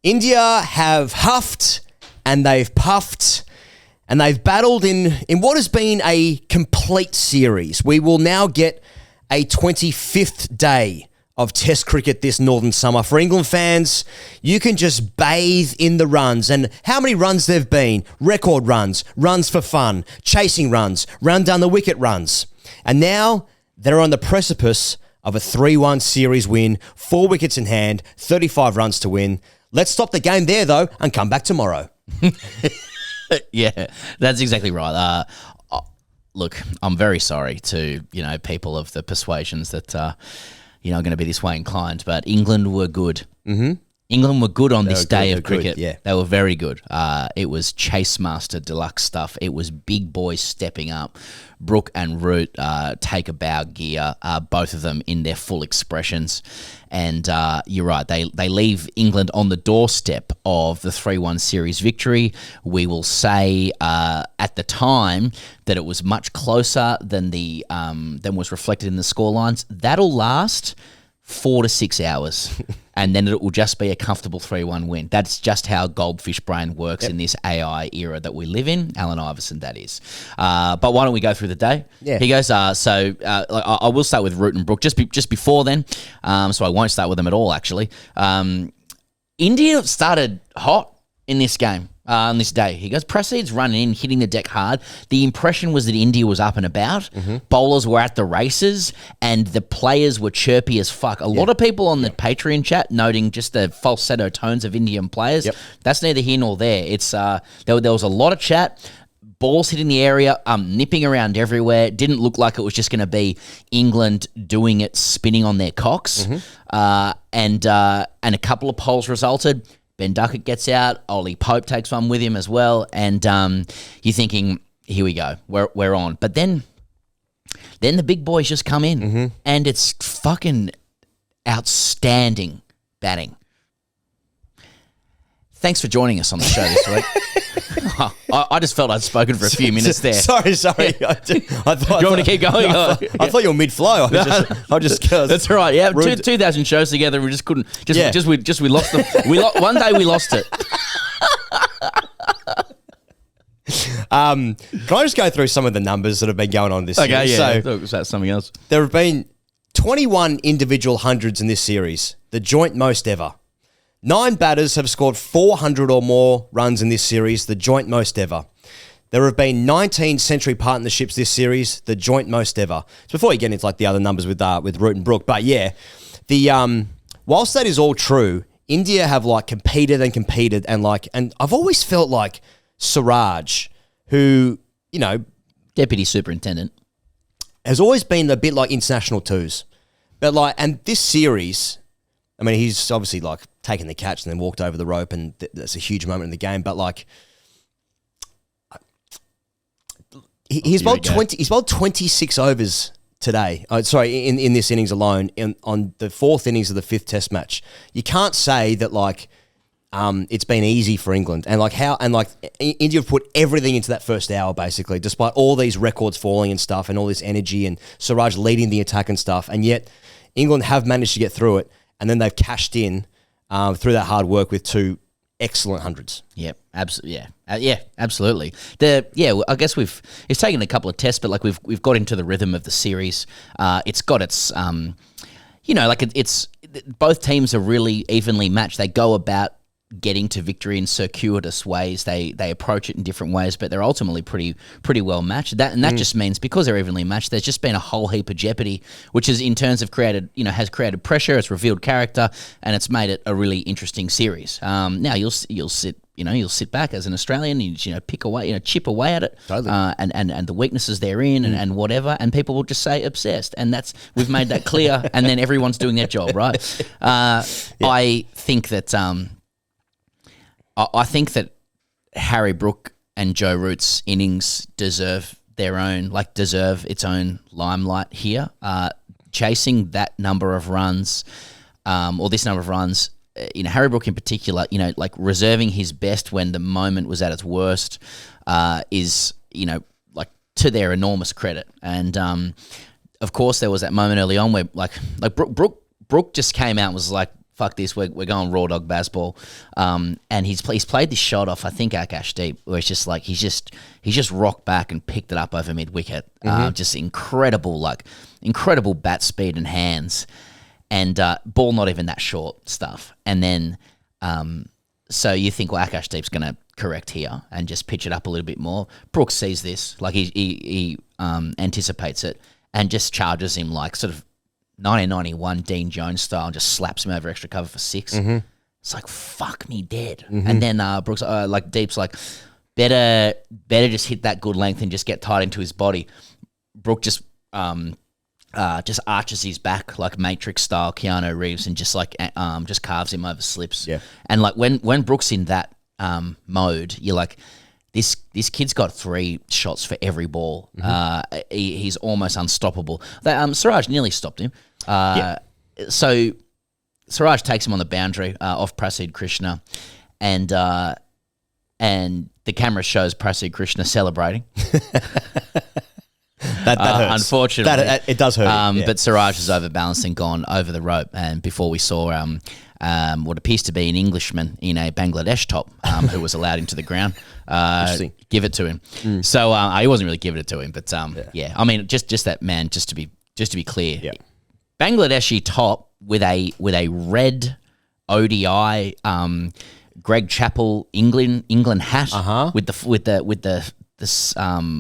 India have huffed and they've puffed and they've battled in what has been a complete series. We will now get a 25th day of Test cricket this northern summer. For England fans, you can just bathe in the runs. And how many runs there have been? Record runs, runs for fun, chasing runs, run down the wicket runs. And now they're on the precipice of a 3-1 series win, 4 wickets in hand, 35 runs to win. Let's stop the game there, though, and come back tomorrow. Yeah, that's exactly right. Look, I'm very sorry to, people of the persuasions that, are going to be this way inclined, but England were good. Mm-hmm. England were good on this day of cricket. Yeah. They were very good. It was Chase Master deluxe stuff. It was big boys stepping up. Brook and Root take a bow gear, both of them in their full expressions. And you're right, they leave England on the doorstep of the 3-1 series victory. We will say at the time that it was much closer than than was reflected in the scorelines. That'll last 4 to 6 hours, and then it will just be a comfortable 3-1 win. That's just how goldfish brain works in this AI era that we live in. Alan Iverson, that is. But why don't we go through the day? Yeah. He goes, I will start with Root and Brook just before then, so I won't start with them at all, actually. India started hot in this game. On this day, he goes, proceeds running in, hitting the deck hard. The impression was that India was up and about. Mm-hmm. Bowlers were at the races, and the players were chirpy as fuck. A lot of people on the Patreon chat noting just the falsetto tones of Indian players. Yep. That's neither here nor there. It's there was a lot of chat. Balls hitting the area, nipping around everywhere. Didn't look like it was just going to be England doing it, spinning on their cocks. Mm-hmm. And a couple of polls resulted. Ben Duckett gets out. Ollie Pope takes one with him as well. And you're thinking, here we go. We're on. But then the big boys just come in. Mm-hmm. And it's fucking outstanding batting. Thanks for joining us on the show this week. I just felt I'd spoken for a few minutes there. Sorry. I thought, Do you want me to keep going? I thought you were mid-flow. That's right. Yeah, 2,000 shows together. We just couldn't. We lost them. One day we lost it. Can I just go through some of the numbers that have been going on this series? Okay, yeah. So, was that something else? There have been 21 individual hundreds in this series, the joint most ever. 9 batters have scored 400 or more runs in this series, the joint most ever. There have been 19 century partnerships this series, the joint most ever. So before you get into the other numbers with Root and Brook, but yeah, whilst that is all true, India have competed and I've always felt like Siraj, who deputy superintendent, has always been a bit like international twos, but and this series. I mean, he's obviously taken the catch and then walked over the rope, and that's a huge moment in the game. But he's bowled 26 overs today. In this innings alone, on the 4th innings of the 5th Test match. You can't say that it's been easy for England, and India have put everything into that first hour basically, despite all these records falling and stuff, and all this energy, and Siraj leading the attack and stuff, and yet England have managed to get through it. And then they've cashed in through that hard work with 2 excellent hundreds. Yep, absolutely. Yeah, absolutely. I guess it's taken a couple of tests, but we've got into the rhythm of the series. It's got its, it's both teams are really evenly matched. They go about getting to victory in circuitous ways. They approach it in different ways, but they're ultimately pretty well matched. That just means because they're evenly matched, there's just been a whole heap of jeopardy, which is in terms of has created pressure. It's revealed character, and it's made it a really interesting series. Now you'll sit back as an Australian, and pick away, chip away at it, totally. and the weaknesses therein, and whatever, and people will just say obsessed, and we've made that clear, and then everyone's doing their job, right? Yeah. I think that Harry Brook and Joe Root's innings deserve its own limelight here. Chasing that number of runs, or this number of runs, Harry Brook in particular, reserving his best when the moment was at its worst, is to their enormous credit. And of course, there was that moment early on where Brook just came out and was like, fuck this, we're going raw dog baseball. And he's played this shot off, I think, Akashdeep, where it's just like he's just rocked back and picked it up over mid wicket. Just incredible bat speed and hands, and ball not even that short stuff. And then so you think, well, Akashdeep's going to correct here and just pitch it up a little bit more. Brooks sees this, like he anticipates it and just charges him like sort of 1991 Dean Jones style and just slaps him over extra cover for 6. It's like, fuck me dead. And then Brooks, like Deep's like, better just hit that good length and just get tight into his body. Brook just arches his back like Matrix style, Keanu Reeves, and just like just carves him over slips. Yeah. And like when Brook's in that mode, you're like, this kid's got 3 shots for every ball. He's almost unstoppable. Siraj nearly stopped him. So Siraj takes him on the boundary off Prasid Krishna, and the camera shows Prasid Krishna celebrating. That hurts. Unfortunately, it does hurt. But Siraj is overbalanced and gone over the rope. And before we saw what appears to be an Englishman in a Bangladesh top who was allowed into the ground, give it to him. So he wasn't really giving it to him, but yeah. I mean, just that man. Just to be clear, Bangladeshi top with a red ODI Greg Chappell England hat with the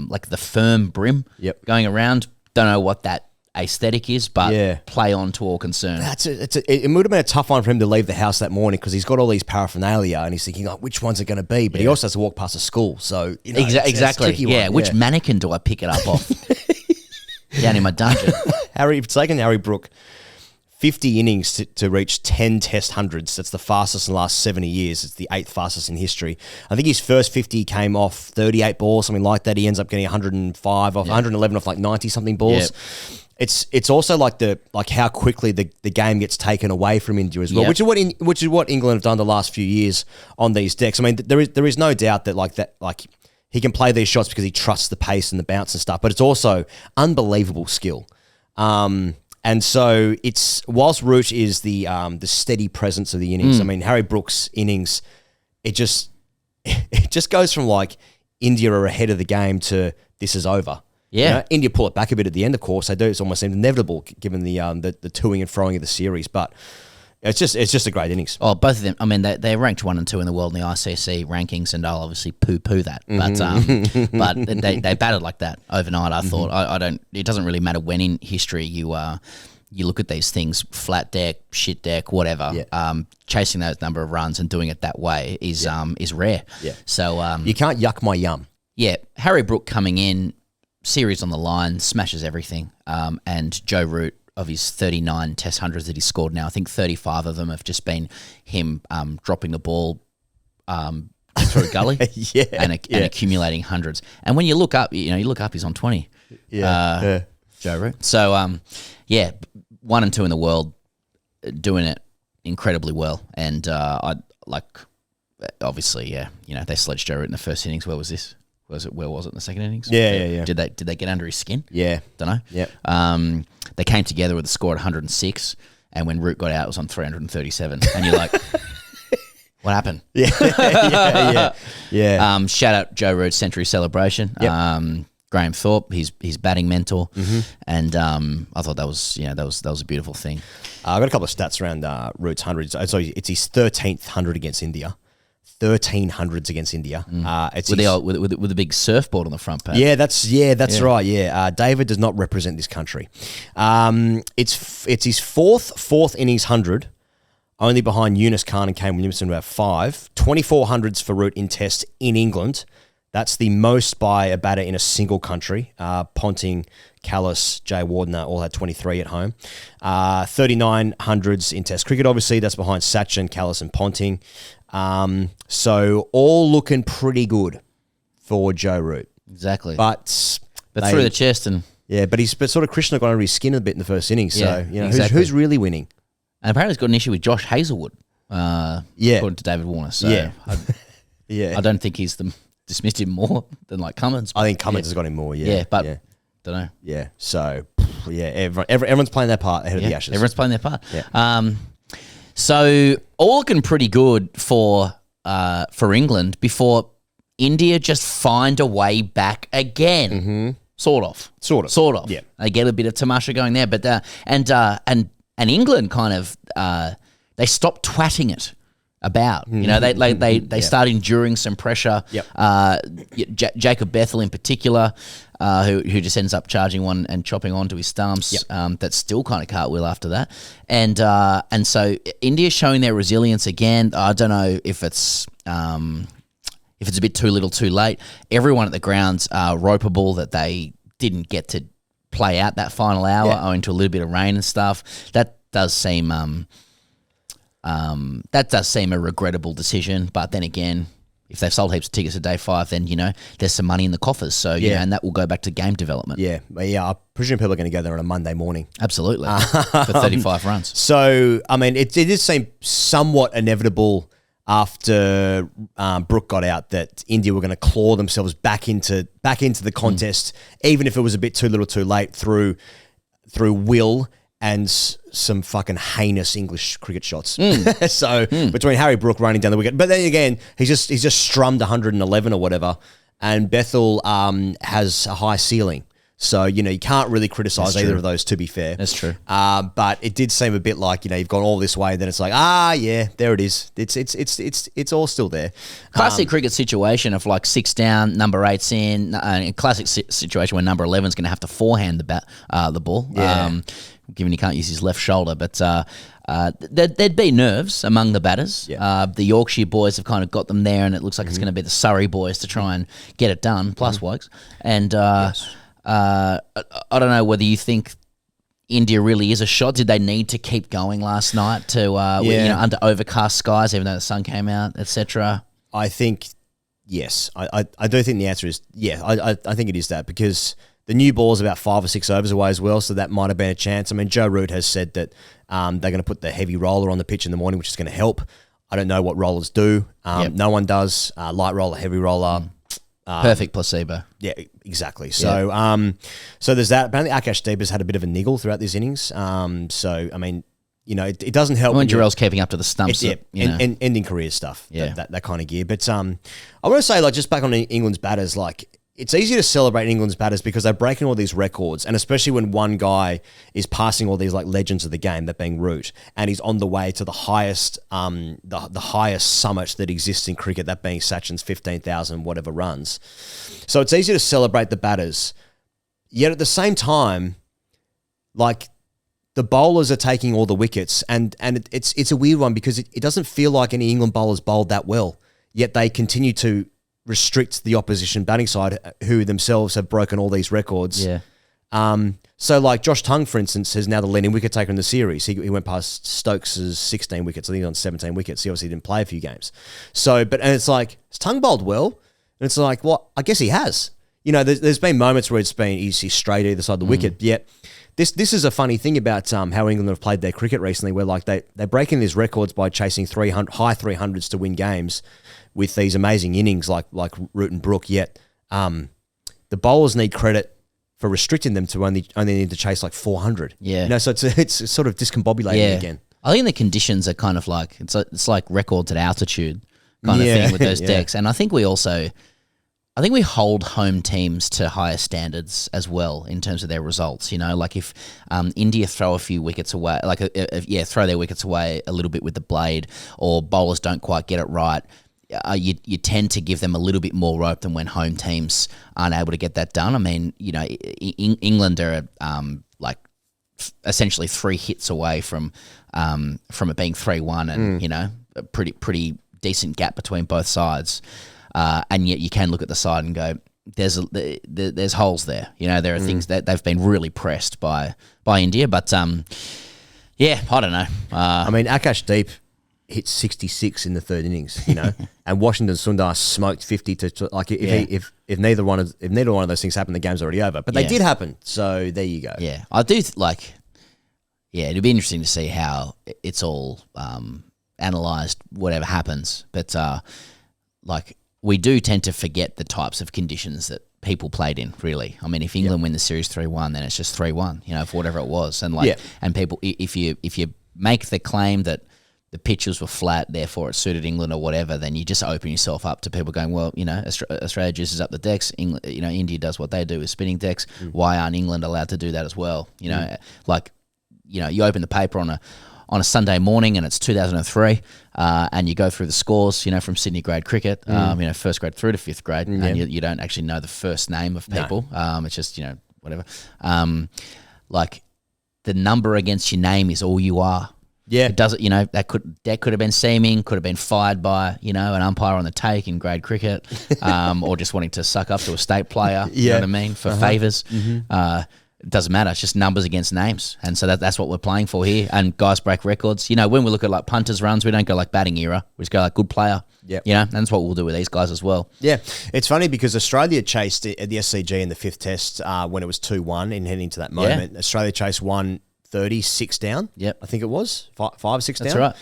like the firm brim going around. Don't know what that aesthetic is, but play on to all concerned. It would have been a tough one for him to leave the house that morning because he's got all these paraphernalia and he's thinking, which one's it going to be? But he also has to walk past a school, so exactly. It's a tricky one. Which mannequin do I pick it up off? Down in my dungeon. It's taken Harry Brook 50 innings to reach 10 test hundreds. That's the fastest in the last 70 years. It's the 8th fastest in history. I think his first 50 came off 38 balls, something like that. He ends up getting 105 off, 111 off like 90 something balls. It's also like how quickly the game gets taken away from India as well, which is what England have done the last few years on these decks. I mean, there is no doubt that he can play these shots because he trusts the pace and the bounce and stuff, but it's also unbelievable skill. And so whilst Root is the steady presence of the innings. I mean, Harry Brook's innings, it just goes from like India are ahead of the game to this is over. Yeah, you know, India pull it back a bit at the end. Of course, they do. It's almost inevitable given the toing and froing of the series, but. It's just a great innings. Oh, both of them. I mean, they're ranked 1 and 2 in the world in the ICC rankings, and I'll obviously poo that. But they batted like that overnight. I thought I don't. It doesn't really matter when in history you look at these things, flat deck, shit deck, whatever. Chasing those number of runs and doing it that way is rare. Yeah. So you can't yuck my yum. Yeah, Harry Brook coming in, series on the line, smashes everything. And Joe Root. Of his 39 test hundreds that he's scored now, I think 35 of them have just been him dropping the ball through a gully and accumulating hundreds. And when you look up, he's on 20. Joe Root. So, 1 and 2 in the world, doing it incredibly well. And obviously, they sledged Joe Root in the first innings. Where was this? Where was it in the second innings? Yeah. Did they get under his skin? Yeah. Don't know. Yeah. They came together with a score at 106, and when Root got out, it was on 337. And you're like, what happened? Yeah. Shout out Joe Root's century celebration. Yep. Graham Thorpe, his batting mentor, and I thought that was a beautiful thing. I've got a couple of stats around Root's hundreds. So it's his 13th hundred against India. 13 hundreds against India. It's with the big surfboard on the front page. Yeah, that's right. Yeah, David does not represent this country. It's his fourth innings 100, only behind Yunus Khan and Kane Williamson who have 5. 24 hundreds for Root in Test in England. That's the most by a batter in a single country. Ponting, Callis, Jay Warden all had 23 at home. 39 hundreds in Test cricket. Obviously, that's behind Sachin, Callis, and Ponting. So all looking pretty good for Joe Root. Exactly. But through the chest and... Yeah, but sort of Krishna got under his skin a bit in the first innings. So, exactly. who's really winning? And apparently he's got an issue with Josh Hazelwood, according to David Warner. So I don't think he's dismissed him more than like Cummins. I think Cummins has got him more, don't know. Yeah, so, everyone's playing their part ahead of the Ashes. Everyone's playing their part. Yeah. So all looking pretty good for England before India just find a way back again. Mm-hmm. Sort of. Yeah. They get a bit of tamasha going there, but and England kind of they stopped twatting it about. You know, they start enduring some pressure. Yep. Jacob Bethel in particular, who just ends up charging one and chopping onto his stumps. Yep. That still kind of cartwheel after that, and so India's showing their resilience again. I don't know if it's a bit too little, too late. Everyone at the grounds are ropeable that they didn't get to play out that final hour owing to a little bit of rain and stuff. That does seem a regrettable decision. But then again, if they've sold heaps of tickets at day 5, then, you know, there's some money in the coffers. So, you know, and that will go back to game development. Yeah. I presume people are going to go there on a Monday morning. Absolutely. For 35 runs. So, I mean, it did seem somewhat inevitable after Brook got out that India were going to claw themselves back into the contest, even if it was a bit too little too late through will and some fucking heinous English cricket shots. So between Harry Brook running down the wicket, but then again, he's just strummed 111 or whatever, and Bethel has a high ceiling. So, you know, you can't really criticize either of those, to be fair. That's true. But it did seem a bit like, you know, you've gone all this way, then it's like, yeah, there it is. It's all still there. Classic cricket situation of like 6 down, number 8's in. A classic situation where number 11's going to have to forehand the ball, given he can't use his left shoulder. But there'd be nerves among the batters. Yeah. The Yorkshire boys have kind of got them there, and it looks like it's going to be the Surrey boys to try and get it done, plus Wokes. And I don't know whether you think India really is a shot. Did they need to keep going last night to you know, under overcast skies, even though the sun came out, etc.? I think yes. I do think the answer is I think it is that, because the new ball's about 5 or 6 overs away as well, so that might have been a chance. I mean, Joe Root has said that they're going to put the heavy roller on the pitch in the morning, which is going to help. I don't know what rollers do. No one does. Light roller, heavy roller. Perfect placebo. Yeah, exactly. So, so there's that. Apparently, Akash has had a bit of a niggle throughout these innings. So, I mean, you know, it doesn't help when Jarrell's keeping up to the stumps. Ending career stuff. That kind of gear. But I want to say, like, just back on England's batters, like, it's easy to celebrate England's batters because they're breaking all these records, and especially when one guy is passing all these like legends of the game, that being Root, and he's on the way to the highest, the highest summit that exists in cricket, that being Sachin's 15,000 whatever runs. So it's easy to celebrate the batters, yet at the same time, like, the bowlers are taking all the wickets, and it's a weird one because it doesn't feel like any England bowlers bowled that well, yet they continue to restrict the opposition batting side, who themselves have broken all these records. So like Josh Tongue, for instance, is now the leading wicket taker in the series. He went past Stokes' 16 wickets. I think he's on 17 wickets. He obviously didn't play a few games. So, and it's like, has Tongue bowled well? And it's like, well, I guess he has. You know, there's been moments where he's straight either side of the wicket. Yet this is a funny thing about how England have played their cricket recently, where like they're breaking these records by chasing high 300s to win games with these amazing innings like Root and Brook. Yet the bowlers need credit for restricting them to only need to chase like 400. Yeah, you know, so it's sort of discombobulating again. I think the conditions are kind of like it's like records at altitude kind of thing with those decks, and I think we hold home teams to higher standards as well in terms of their results. You know, like if India throw a few wickets away, throw their wickets away a little bit with the blade, or bowlers don't quite get it right, you tend to give them a little bit more rope than when home teams aren't able to get that done. I mean, you know, England are essentially 3 hits away from it being 3-1, and you know, a pretty decent gap between both sides. And yet you can look at the side and go, there's holes there. You know, there are things that they've been really pressed by India. But, I don't know. I mean, Akash Deep hit 66 in the third innings, you know, and Washington Sundar smoked 50 to like, if neither one of those things happened, the game's already over. But they did happen. So there you go. Yeah. I do it'd be interesting to see how it's all analysed, whatever happens. But, we do tend to forget the types of conditions that people played in, really. I mean, if England win the series 3-1, then it's just 3-1, you know, for whatever it was. And and people, if you make the claim that the pitches were flat, therefore it suited England or whatever, then you just open yourself up to people going, well, Australia juices up the decks. India does what they do with spinning decks. Why aren't England allowed to do that as well? You open the paper on a Sunday morning and it's 2003, and you go through the scores, from Sydney grade cricket, first grade through to fifth grade, and you don't actually know the first name of people. No. It's just, whatever. The number against your name is all you are. Yeah. It doesn't, that could have been seaming, could have been fired by, an umpire on the take in grade cricket, or just wanting to suck up to a state player, you know what I mean, for favours. It doesn't matter. It's just numbers against names. And so that's what we're playing for here. And guys break records. When we look at punters runs, we don't go batting era. We just go good player. Yeah. And that's what we'll do with these guys as well. Yeah. It's funny because Australia chased at the SCG in the fifth test when it was 2-1 and heading to that moment. Australia chased 136 down. Yep. I think it was 5 or 6 down. That's right.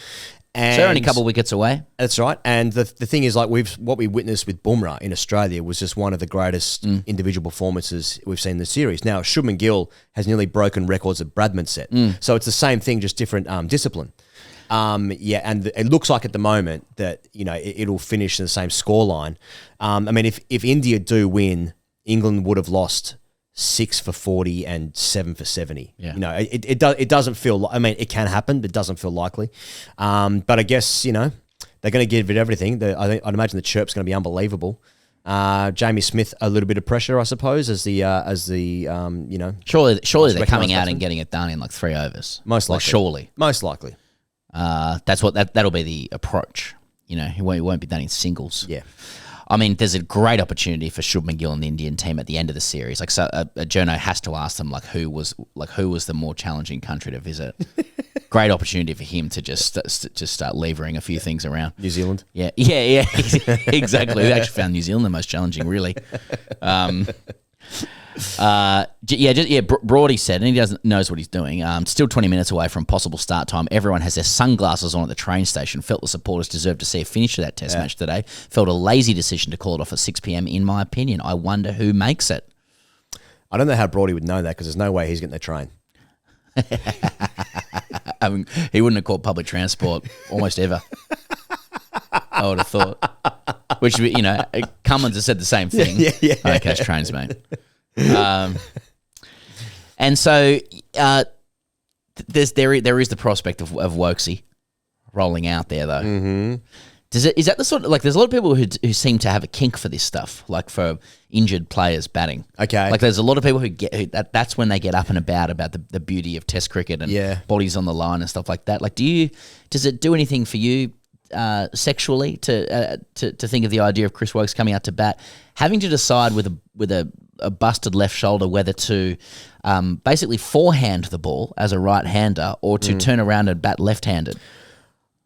And so they're only a couple of wickets away. That's right. And the thing is, what we witnessed with Bumrah in Australia was just one of the greatest individual performances we've seen in the series. Now, Shubman Gill has nearly broken records at Bradman set. So it's the same thing, just different discipline. And it looks like at the moment that, it'll finish in the same scoreline. If India do win, England would have lost 6 for 40 and 7 for 70. Yeah. It doesn't feel, it can happen, but it doesn't feel likely. But I guess, they're going to give it everything. I'd imagine the chirp's going to be unbelievable. Jamie Smith, a little bit of pressure, I suppose, as the Surely they're coming out and getting it done in 3 overs. Most likely. Surely. Most likely. That'll be the approach. It won't be done in singles. Yeah. There's a great opportunity for Shubman Gill and the Indian team at the end of the series. A journo has to ask them who was the more challenging country to visit. Great opportunity for him to just start levering a few things around. New Zealand. Yeah, exactly. We actually found New Zealand the most challenging, really. Brody said, and he knows what he's doing. Still 20 minutes away from possible start time. Everyone has their sunglasses on at the train station. Felt the supporters deserved to see a finish to that test match today. Felt a lazy decision to call it off at 6 p.m. in my opinion. I wonder who makes it. I don't know how Brody would know that because there's no way he's getting the train. He wouldn't have caught public transport almost ever. I would have thought. Which, Cummins has said the same thing. Yeah. I catch trains, mate. And so there is the prospect of Wokesy rolling out there, though. Mm-hmm. Is that the sort of, there's a lot of people who seem to have a kink for this stuff, for injured players batting. Okay. There's a lot of people who that's when they get up and about the beauty of Test cricket and bodies on the line and stuff like that. Does it do anything for you sexually to think of the idea of Chris Wokes coming out to bat, having to decide with a busted left shoulder whether to basically forehand the ball as a right-hander or to turn around and bat left-handed?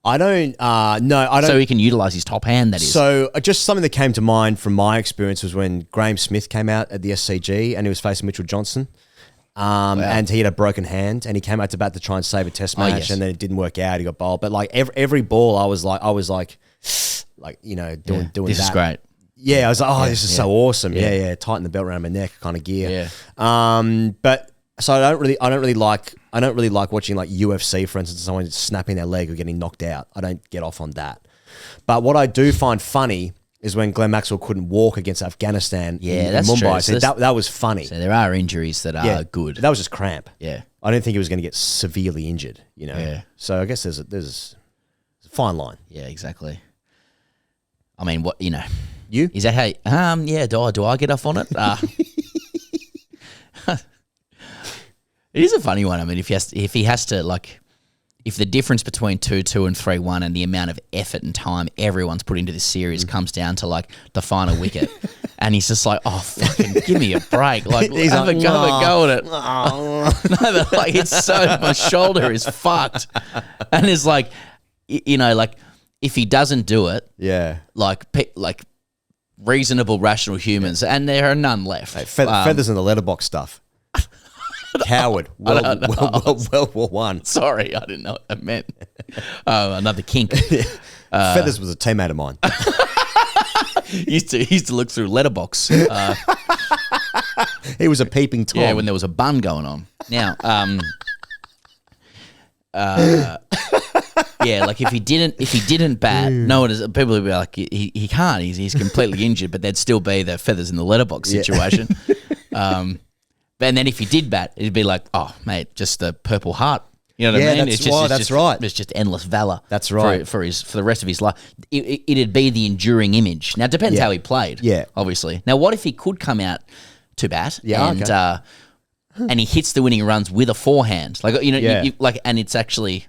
I don't. I don't. So he can utilise his top hand. That is. So just something that came to mind from my experience was when Graeme Smith came out at the SCG and he was facing Mitchell Johnson. And he had a broken hand, and he came out to bat to try and save a test match, and then it didn't work out. He got bowled, but every ball, I was doing This that. is great. Yeah, I was like, this is so awesome. Yeah, tighten the belt around my neck, kind of gear. Yeah. But so I don't really like watching UFC, for instance, someone snapping their leg or getting knocked out. I don't get off on that. But what I do find funny is when Glenn Maxwell couldn't walk against Afghanistan in Mumbai. So that was funny. So there are injuries that are good. That was just cramp. Yeah. I didn't think he was going to get severely injured, Yeah. So I guess there's a fine line. Yeah, exactly. What, You? Is that how, do I get off on it? It is a funny one. If he has to, if the difference between 2-2 and 3-1 and the amount of effort and time everyone's put into this series comes down to the final wicket, and he's just fucking give me a break, have a go at it. No, but it's so my shoulder is fucked, and it's if he doesn't do it, reasonable, rational humans, and there are none left. Hey, feathers in the letterbox stuff. Coward. World War One. Sorry, I didn't know what that meant. Another kink. Feathers was a teammate of mine. He used to look through letterbox. He was a peeping Tom. Yeah, when there was a bun going on. Now, Yeah, like if he didn't bat, no one is. People would be like, he can't. He's completely injured, but there'd still be the feathers in the letterbox situation. And then if he did bat, it'd be like, oh mate, just the Purple Heart. You know what I mean? That's right. It's just endless valor. That's right. For the rest of his life, it'd be the enduring image. Now it depends how he played. Yeah, obviously. Now what if he could come out to bat? Yeah, and and he hits the winning runs with a forehand, like and it's actually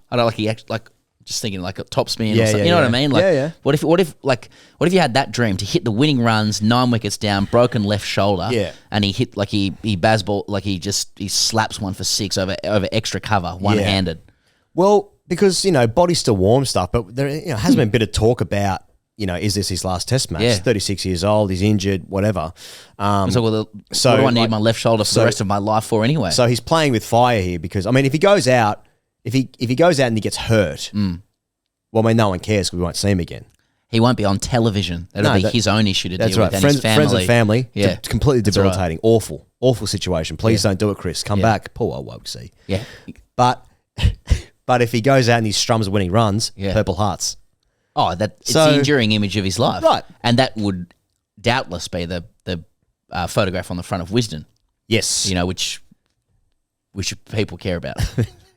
just thinking like a top spin or something. You know what I mean? Like, what if you had that dream to hit the winning runs, 9 wickets down, broken left shoulder, and he hit he baseball he slaps one for 6 over extra cover, one-handed. Well, because body's still warm stuff, but there has been a bit of talk about is this his last Test match? Yeah. 36 years old, he's injured, whatever. What do I need my left shoulder for the rest of my life for anyway? So he's playing with fire here because if he goes out. If he goes out and he gets hurt, well, no one cares because we won't see him again. He won't be on television. That'll be his own issue to deal with. And Friends, his family. friends and family. Yeah, completely debilitating. Right. Awful situation. Please don't do it, Chris. Come back. Poor old Wogsy. Yeah, but if he goes out and he strums winning runs, Purple Hearts. Oh, it's the enduring image of his life, right? And that would doubtless be the photograph on the front of Wisden. Yes, which people care about.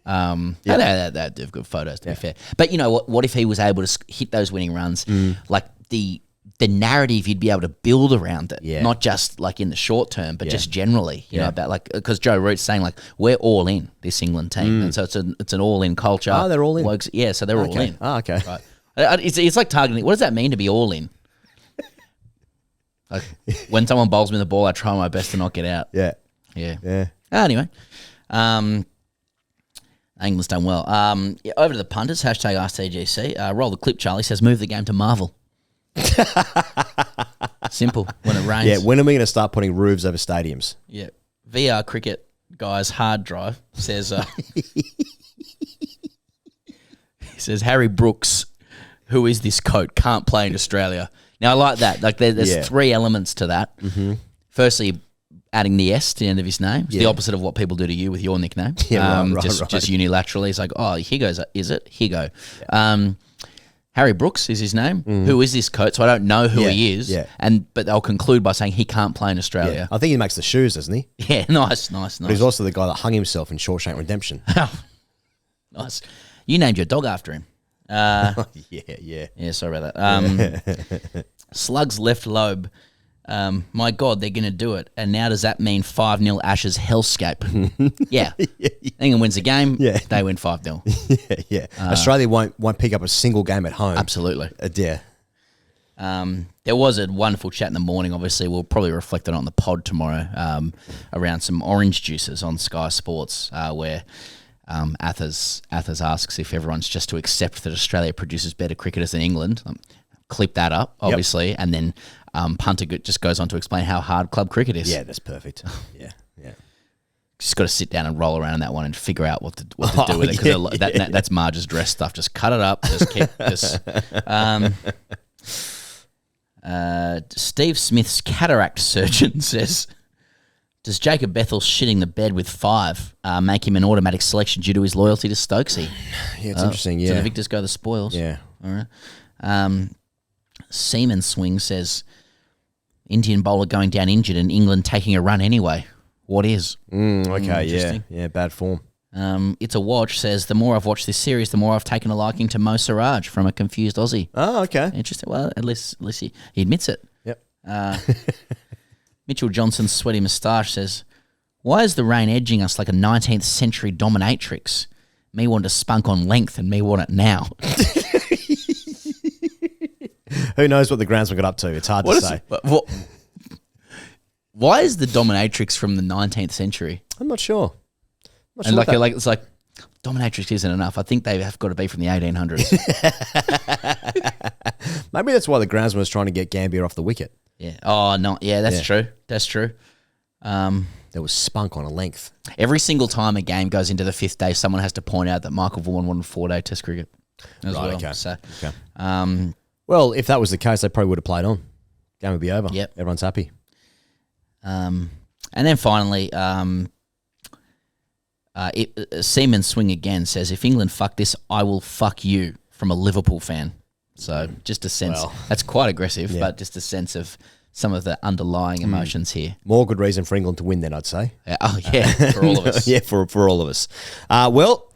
They'd do good photos, to be fair. But what if he was able to hit those winning runs? Like the narrative you'd be able to build around it, not just like in the short term, but just generally, about because Joe Root's saying we're all in this England team, and so it's an all in culture. Oh, they're all in. Yeah, so they're all in. Oh, okay. Right. It's like targeting. What does that mean to be all in? Like when someone bowls me the ball, I try my best to not get out. Yeah. Anyway, England's done well. Over to the punters. Hashtag AskTGC. Roll the clip. Charlie says, move the game to Marvel. Simple. When it rains. Yeah. When are we going to start putting roofs over stadiums? Yeah. VR cricket guys hard drive says. He says Harry Brooks, who is this coat, can't play in Australia. Now I like that. Like there's 3 elements to that. Mm-hmm. Firstly, adding the S to the end of his name. It's the opposite of what people do to you with your nickname. Yeah, right. Just unilaterally. It's like, oh, Higgins, is it? Higo. Yeah. Harry Brooks is his name. Mm. Who is this coach? So I don't know who he is. Yeah. But they'll conclude by saying he can't play in Australia. Yeah. I think he makes the shoes, doesn't he? Yeah, nice. But he's also the guy that hung himself in Shawshank Redemption. Nice. You named your dog after him. Yeah, sorry about that. Slug's left lobe. My God, they're going to do it. And now does that mean 5-0 Ashes hellscape? Yeah. England wins the game. Yeah. They win 5-0. Yeah. Australia won't pick up a single game at home. Absolutely. Yeah. There was a wonderful chat in the morning. Obviously, we'll probably reflect on the pod tomorrow around some orange juices on Sky Sports where Athers asks if everyone's just to accept that Australia produces better cricketers than England. Clip that up, obviously, and then Punter just goes on to explain how hard club cricket is. Yeah, that's perfect. Yeah. Just got to sit down and roll around in that one and figure out what to do with it because that's Marge's dress stuff. Just cut it up. Just keep this. Steve Smith's cataract surgeon says, does Jacob Bethel shitting the bed with 5 make him an automatic selection due to his loyalty to Stokesy? Yeah, it's interesting. Yeah, so the victors go the spoils. Yeah. All right. Seaman Swing says, Indian bowler going down injured and England taking a run anyway. What is? Okay, yeah, bad form. It's a watch says, the more I've watched this series, the more I've taken a liking to Mo Siraj from a confused Aussie. Oh, okay. Interesting. Well, at least he admits it. Yep. Mitchell Johnson's sweaty moustache says, why is the rain edging us like a 19th century dominatrix? Me want to spunk on length and me want it now. Who knows what the groundsman got up to? It's hard to say. Why is the dominatrix from the 19th century? I'm not sure. It's like dominatrix isn't enough. I think they have got to be from the 1800s. Maybe that's why the groundsman was trying to get Gambier off the wicket. Yeah. Oh no. Yeah, that's true. That's true. There was spunk on a length. Every single time a game goes into the 5th day, someone has to point out that Michael Vaughan won 4-day Test cricket as well. Okay. So, okay. Well, if that was the case, they probably would have played on. Game would be over. Yep. Everyone's happy. And then finally, Seaman Swing again says, if England fuck this, I will fuck you. from a Liverpool fan. So just a sense. That's quite aggressive, but just a sense of some of the underlying emotions here. More good reason for England to win then, I'd say. For all of us. Yeah, for all of us. Well,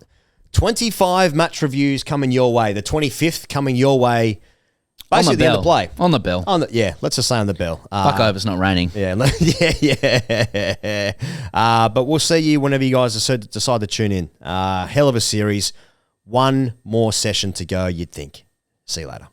25 match reviews coming your way. The 25th coming your way. Basically, the end of play. On the bell. Let's just say on the bell. Fuck over, it's not raining. Yeah. But we'll see you whenever you guys decide to tune in. Hell of a series. One more session to go, you'd think. See you later.